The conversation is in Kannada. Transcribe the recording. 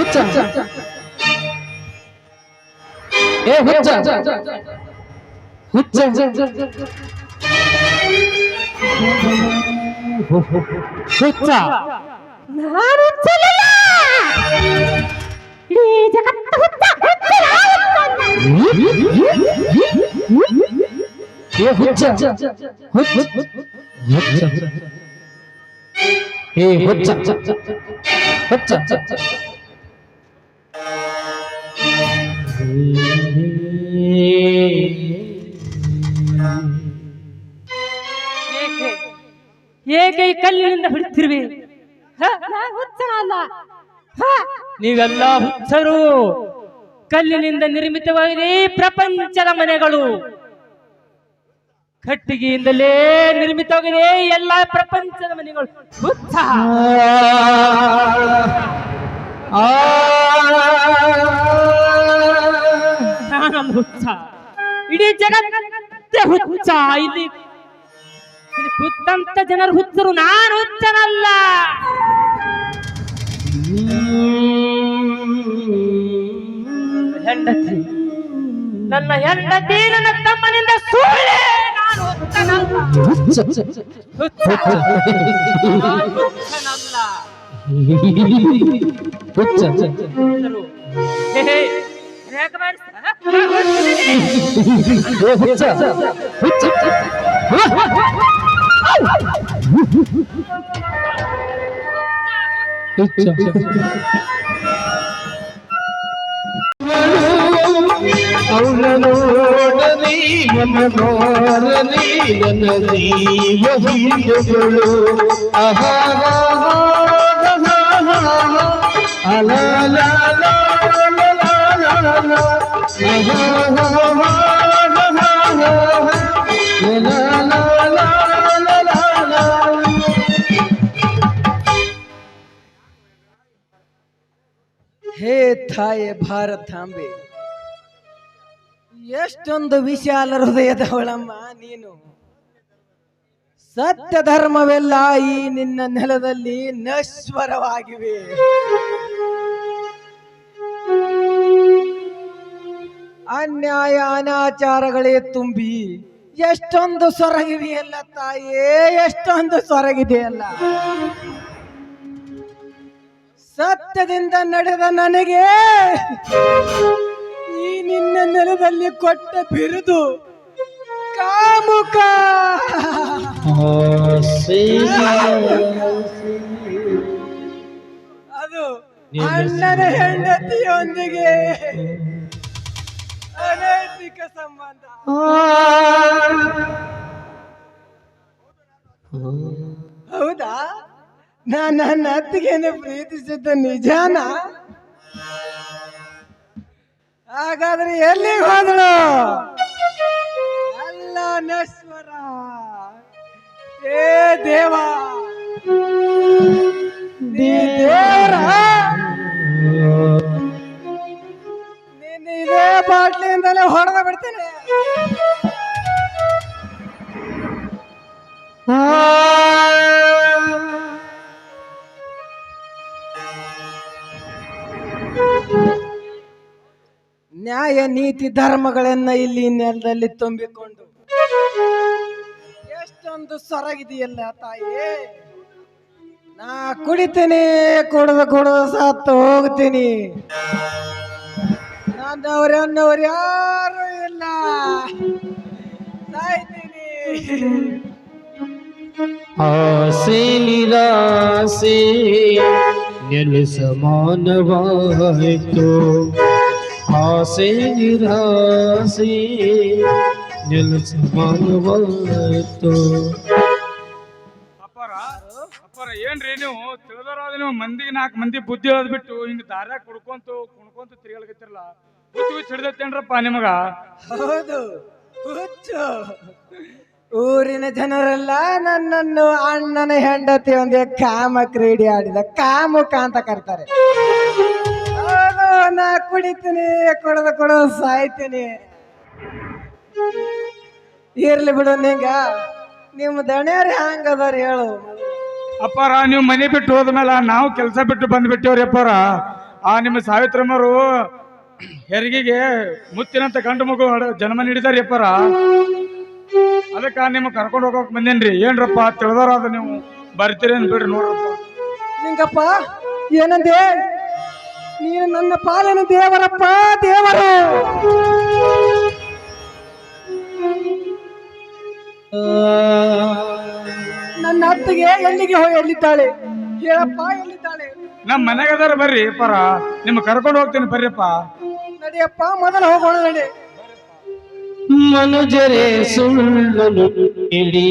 ಹುಚ್ಚ ಏ ಹುಚ್ಚ ಹುಚ್ಚ ಹುಚ್ಚ ನಾನು ಹುಚ್ಚಲಿಲ್ಲ. ಇಡೀ ಜಗತ್ತು ಹುಚ್ಚ ಹುಚ್ಚ ಏ ಹುಚ್ಚ ಹುಚ್ಚ ಏ ಹುಚ್ಚ ಹುಚ್ಚ ಏಕೆ ಈ ಕಲ್ಲಿನಿಂದ ಹೊಡಿತಿರ್ವಿ? ಹುಚ್ಚನಲ್ಲ, ನೀವೆಲ್ಲ ಹುಚ್ಚರು. ಕಲ್ಲಿನಿಂದ ನಿರ್ಮಿತವಾಗಿದೆ ಈ ಪ್ರಪಂಚದ ಮನೆಗಳು. ಕಟ್ಟಿಗೆಯಿಂದಲೇ ನಿರ್ಮಿತವಾಗಿದೆ ಎಲ್ಲ ಪ್ರಪಂಚದ ಮನೆಗಳು. ಹುಚ್ಚ ನಾನೊಂದು ಹುಚ್ಚ, ಇಡೀ ಜಗತ್ತೇ ಹುಚ್ಚ. ಇಲ್ಲಿ ಹುಚ್ಚಂತ ಜನರು ಹುಚ್ಚರು, ನಾನು ಹುಚ್ಚನಲ್ಲ. ಹೆಂಡತಿ, ನನ್ನ ಹೆಂಡತಿ ನನ್ನ ತಮ್ಮನಿಂದ ಸುಳ್ಳೆ. ನಾನು ಹುಚ್ಚನಲ್ಲ, ಹುಚ್ಚನಲ್ಲ. ಹುಚ್ಚ ಅವಳನೋಡಲಿ ಮನೋರಲಿ ನನ್ನ ಜೀವಹಿಂದುಗಳು ಹೇ ತಾಯೆ ಭಾರತಾಂಬೆ, ಎಷ್ಟೊಂದು ವಿಶಾಲ ಹೃದಯದವಳಮ್ಮ ನೀನು. ಸತ್ಯ ಧರ್ಮವೆಲ್ಲ ಈ ನಿನ್ನ ನೆಲದಲ್ಲಿ ನಶ್ವರವಾಗಿವೆ. ಅನ್ಯಾಯ ಅನಾಚಾರಗಳೇ ತುಂಬಿ ಎಷ್ಟೊಂದು ಸೊರಗಿದೆಯಲ್ಲ ತಾಯೇ, ಎಷ್ಟೊಂದು ಸೊರಗಿದೆಯಲ್ಲ. ಸತ್ಯದಿಂದ ನಡೆದ ನನಗೆ ಈ ನಿನ್ನ ನೆಲದಲ್ಲಿ ಕೊಟ್ಟ ಬಿರುದು ಕಾಮುಕ. ಅದು ಅಣ್ಣನ ಹೆಂಡತಿಯೊಂದಿಗೆ ಅನೈತಿಕ ಸಂಬಂಧ. ಹೌದಾ? ನನ್ನ ಅತ್ತಿಗೆಯನ್ನು ಪ್ರೀತಿಸಿದ್ದ ನಿಜಾನ? ಹಾಗಾದ್ರೆ ಎಲ್ಲಿಗೆ ಹೋದಳು? ಅಲ್ಲ ನಶ್ವರ. ಏ ದೇವ, ನೀ ದೇವರ? ನೀನು ಇದೇ ಬಾಟ್ಲಿಯಿಂದಲೇ ಹೊಡೆದ ಬಿಡ್ತೇನೆ. ನ್ಯಾಯ ನೀತಿ ಧರ್ಮಗಳನ್ನ ಇಲ್ಲಿ ನೆಲದಲ್ಲಿ ತುಂಬಿಕೊಂಡು ಎಷ್ಟೊಂದು ಸೊರಗಿದೆಯಲ್ಲ ತಾಯಿ. ನಾ ಕುಡಿತೀನಿ, ಕುಡಿದು ಸತ್ತು ಹೋಗ್ತೀನಿ. ನನ್ನವ್ರು ಯಾರು ಇಲ್ಲ, ಸಾಯ್ತೀನಿ. ಆಸೆ ನಿರಾಸೆ ನೆಲೆ ಸಮಾನವಾಯಿತು. ಆಸೆ ನಿರಾಸೆ ನೆಲೆ ಸಮಾನವಾಯಿತು. ಅಪ್ಪಾರ ಏನ್ರಿ ನೀವು ತಿಳಿದರಾದ ನೀವು ಮಂದಿಗೆ 4 ಮಂದಿ ಬುದ್ಧಿ ಹೇಳದ್ ಬಿಟ್ಟು ಹಿಂಗ ದಾರ್ಯಾಗ ಕುಣ್ಕೊಂತ ತಿರ್ಗಾಳಕತ್ತಿರಲ್ಲ. ಬುದ್ಧಿ ಹಿಡ್ದತ್ತೇನ್ರಪ್ಪ ನಿಮಗ? ಹೌದು, ಹುಚ್ಚು. ಊರಿನ ಜನರೆಲ್ಲ ನನ್ನನ್ನು ಅಣ್ಣನ ಹೆಂಡತಿ ಒಂದೇ ಕಾಮ ಕ್ರೀಡೆ ಆಡಿದ ಕಾಮುಕ ಅಂತ ಕರೀತಾರೆ. ನಾ ಕುಡಿತೀನಿ, ಕುಡಿದು ಸಾಯ್ತೀನಿ. ಇರ್ಲಿ ಬಿಡು, ನಿಂಗ ನಿಮ್ಮ ದಣಿಯವ್ರು ಹ್ಯಾಂಗದಾರ ಹೇಳು. ಅಪ್ಪಾರ ನೀವು ಮನೆ ಬಿಟ್ಟು ಹೋದ್ಮೇಲೆ ನಾವು ಕೆಲಸ ಬಿಟ್ಟು ಬಂದ್ಬಿಟ್ಟೇವ್ರಿ ಅಪ್ಪಾರ. ಆ ನಿಮ್ಮ ಸಾವಿತ್ರಮ್ಮರು ಹೆರಿಗೆಗೆ ಮುತ್ತಿನಂತ ಗಂಡು ಮಗು ಜನ್ಮ ನೀಡಿದಾರೆ ಅಪ್ಪರ. ಅದಕ್ಕ ನಿಮ್ಮ ಕರ್ಕೊಂಡು ಹೋಗೋಕ್ ಬಂದೇನ್ರಿ. ಏನ್ರಪ್ಪ ತಿಳಿದಾರಾದ ನೀವು ಬರ್ತೀರೇನ್ ಬಿಡ್ರಿ ನೋಡ್ರಪ್ಪ. ನಿಂಗಪ್ಪ ಏನಂದೆ? ನೀನು ನನ್ನ ಪಾಲಿನ ದೇವರಪ್ಪ, ದೇವರು. ನನ್ನ ಅತ್ತಿಗೆ ಎಲ್ಲಿಗೆ ಎಲ್ಲಿದ್ದಾಳೆ ಹೇಳಪ್ಪ, ಎಲ್ಲಿದ್ದಾಳೆ? ನಮ್ಮ ಮನೆಗದಾರ ಬರ್ರಿ ಅಪ್ಪರ, ನಿಮ್ಮ ಕರ್ಕೊಂಡು ಹೋಗ್ತೀನಿ ಬರ್ರಿಪ್ಪ. ನಡಿಯಪ್ಪ, ಮೊದಲು ಹೋಗೋಣ ನಡಿ. ಮನುಜರೇ ಸುಳ್ಳನು ಇಡಿ